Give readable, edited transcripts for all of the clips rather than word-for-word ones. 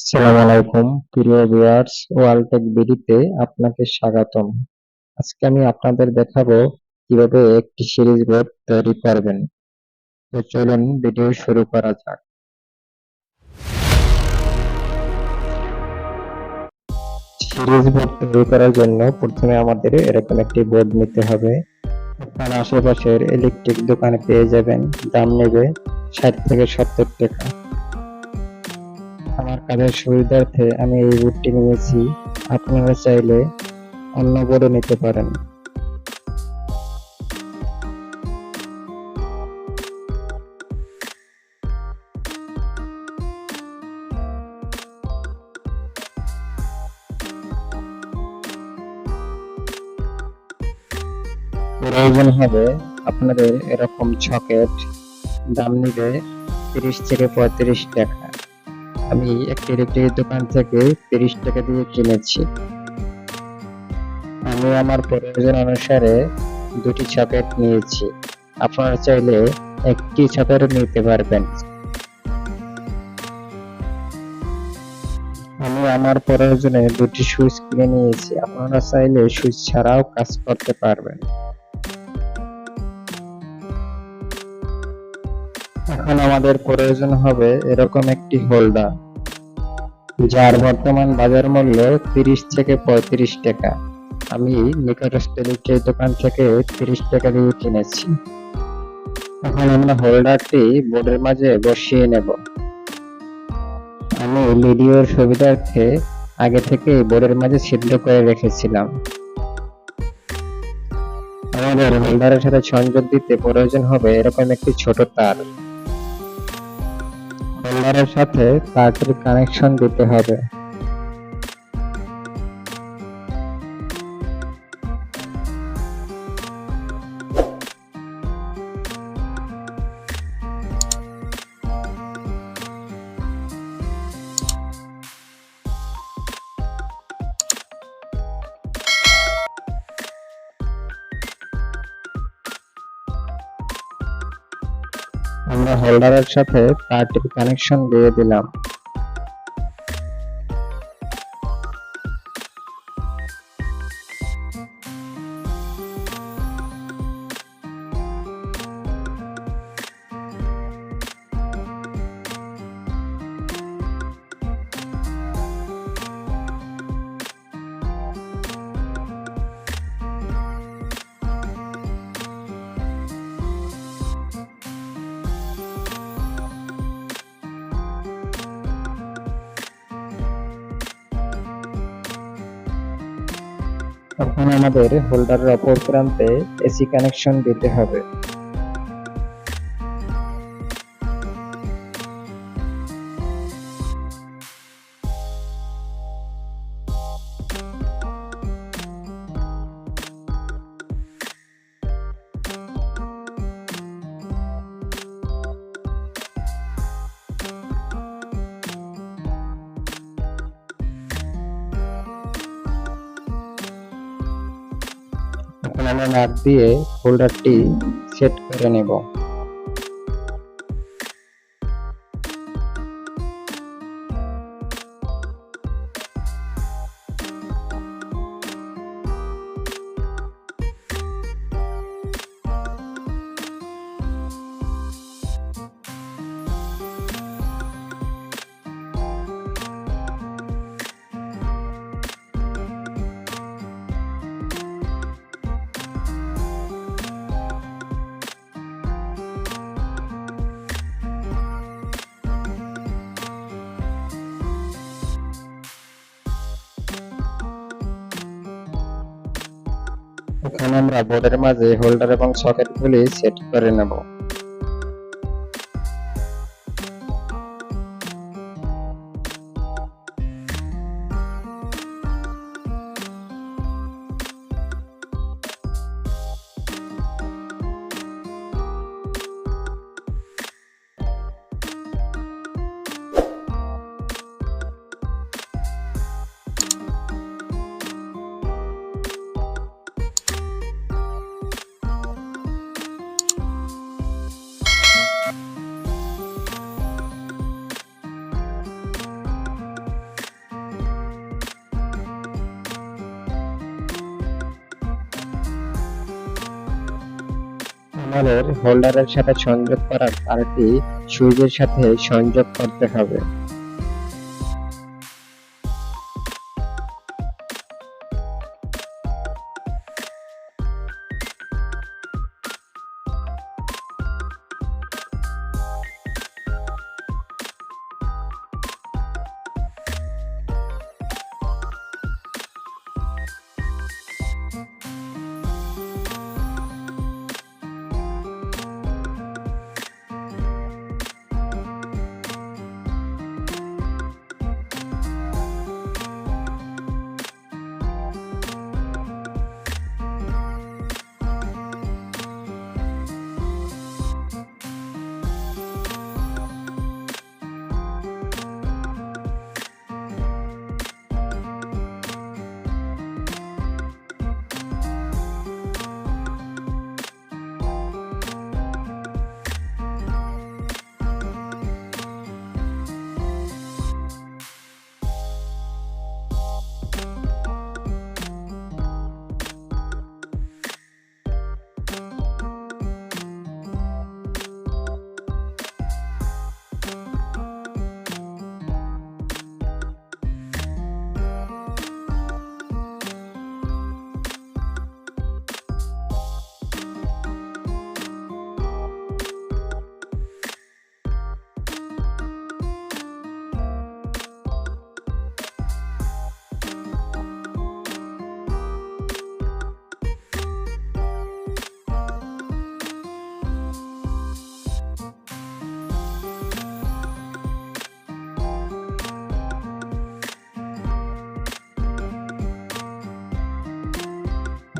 আসসালামু আলাইকুম প্রিয় ভিউয়ার্স, ওয়ালটেক বিডিতে আপনাকে স্বাগতম। আজকে আমি আপনাদের দেখাবো কিভাবে একটি সিরিজ বোর্ড তৈরি করবেন। তো চলুন ভিডিও শুরু করা যাক। সিরিজ বোর্ড তৈরি করার জন্য প্রথমে আমাদের এরকম একটি বোর্ড নিতে হবে। আপনার আশেপাশের ইলেকট্রিক দোকানে পেয়ে যাবেন, দাম নেবে 60 থেকে 70 টাকা। আমার কাজের সুবিধার্থে আমি এই বোর্ডটি নিয়েছি, আপনারা চাইলে অন্য বোর্ডও নিতে পারেন। প্রয়োজন হবে আপনাদের এরকম সকেট, দাম নিবে 30 থেকে 35 টাকা। আমি একটি ইলেকট্রিক দোকান থেকে 30 টাকা দিয়ে কিনেছি। আমি আমার প্রয়োজন অনুসারে দুটি সকেট নিয়েছি, আপনারা চাইলে একটি সকেট নিতে পারবেন। আমি আমার প্রয়োজনে দুটি সুইচ কিনে নিয়েছি, আপনারা চাইলে সুইচ ছাড়াও কাজ করতে পারবেন। এখন আমাদের প্রয়োজন হবে এরকম একটি হোল্ডার, যার বর্তমান বাজার মূল্য 30 থেকে 35 টাকা। আমি নিকটস্থ ইলেকট্রিক দোকান থেকে 30 টাকা দিয়ে কিনেছি। এখন আমরা হোল্ডারটি বোর্ডের মাঝে বসিয়ে নেব। আমি ভিডিওর সুবিধার্থে আগে থেকে বোর্ডের মাঝে ছিদ্র করে রেখেছিলাম। আমাদের হোল্ডারের সাথে সংযোগ দিতে প্রয়োজন হবে এরকম একটি ছোট তার। হোল্ডারের সাথে তারটির কানেকশন দিতে হবে। আমরা হোল্ডারের সাথে তারটির কানেকশন দিয়ে দিলাম। এখন আমাদের হোল্ডারের অপর প্রান্তে এসি কানেকশন দিতে হবে। এখন আমরা নাট দিয়ে হোল্ডারটি সেট করে নেব। এখন আমরা বোর্ডের মাঝে হোল্ডার এবং সকেটগুলি সেট করে নেব। আমাদের হোল্ডারের সাথে সংযোগ করার তারটি সুইচের সাথে সংযোগ করতে হবে।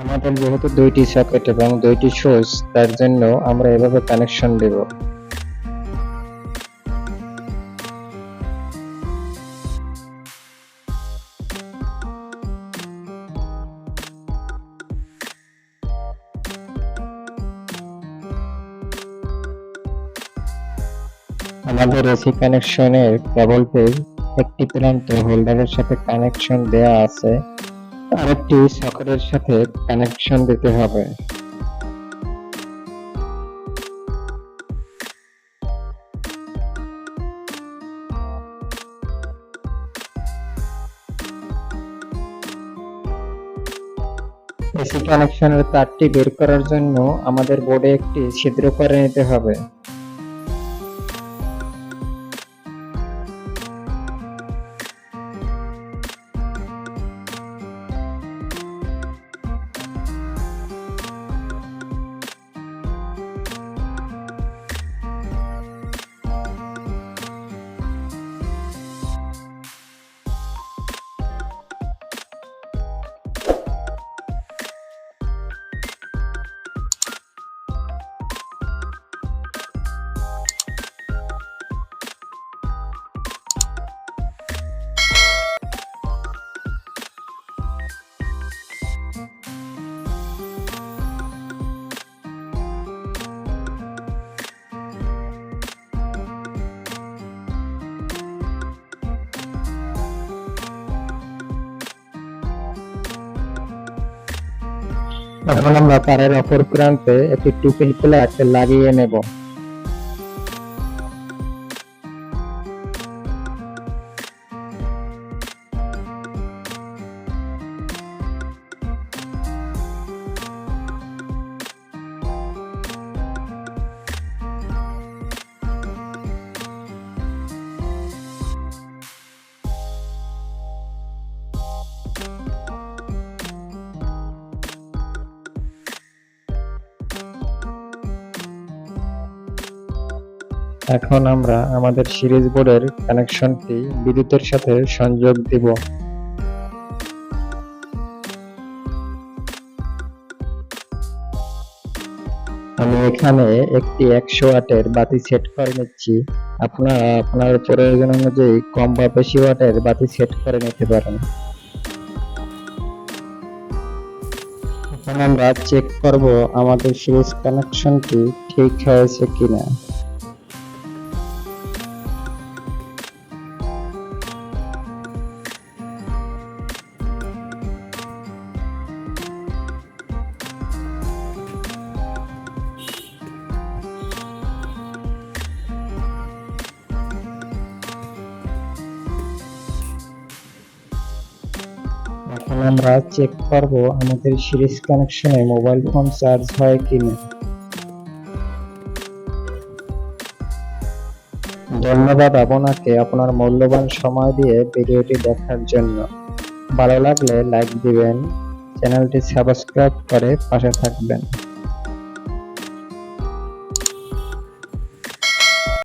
আমাদের যেহেতু দুইটি সকেট এবং দুইটি সুইচ, তার জন্য আমরা এভাবে কানেকশন দেব। আমাদের এসি কানেকশনের কেবলটির একটি প্রান্ত হোল্ডারের সাথে কানেকশন দেয়া আছে, আরেকটি সকেটের সাথে কানেকশন দিতে হবে। এসি কানেকশনের তারটি বের করার জন্য আমাদের বোর্ডে একটি ছিদ্র করে নিতে হবে। এখন আমরা তারের অপর প্রান্তে একটি 2 পিন প্লাগ লাগিয়ে নেব। এখন আমরা আমাদের সিরিজ বোর্ডের কানেকশনটি বিদ্যুতের সাথে সংযোগ দিব। আমি এখানে একটি 100 ওয়াটের বাতি সেট করে নিচ্ছি। আপনারা আপনার প্রয়োজন অনুযায়ী কম বা বেশি ওয়াটের বাতি সেট করে নিতে পারেন। এখন আমরা চেক করব আমাদের সিরিজ কানেকশনটি ঠিক হয়েছে কিনা। আমরা চেক করব আমাদের সিরিজ কানেকশনে মোবাইল ফোন চার্জ হয় কিনা। ধন্যবাদ আপনাকে আপনার মূল্যবান সময় দিয়ে ভিডিওটি দেখার জন্য। ভালো লাগলে লাইক দিবেন, চ্যানেলটি সাবস্ক্রাইব করে পাশে থাকবেন।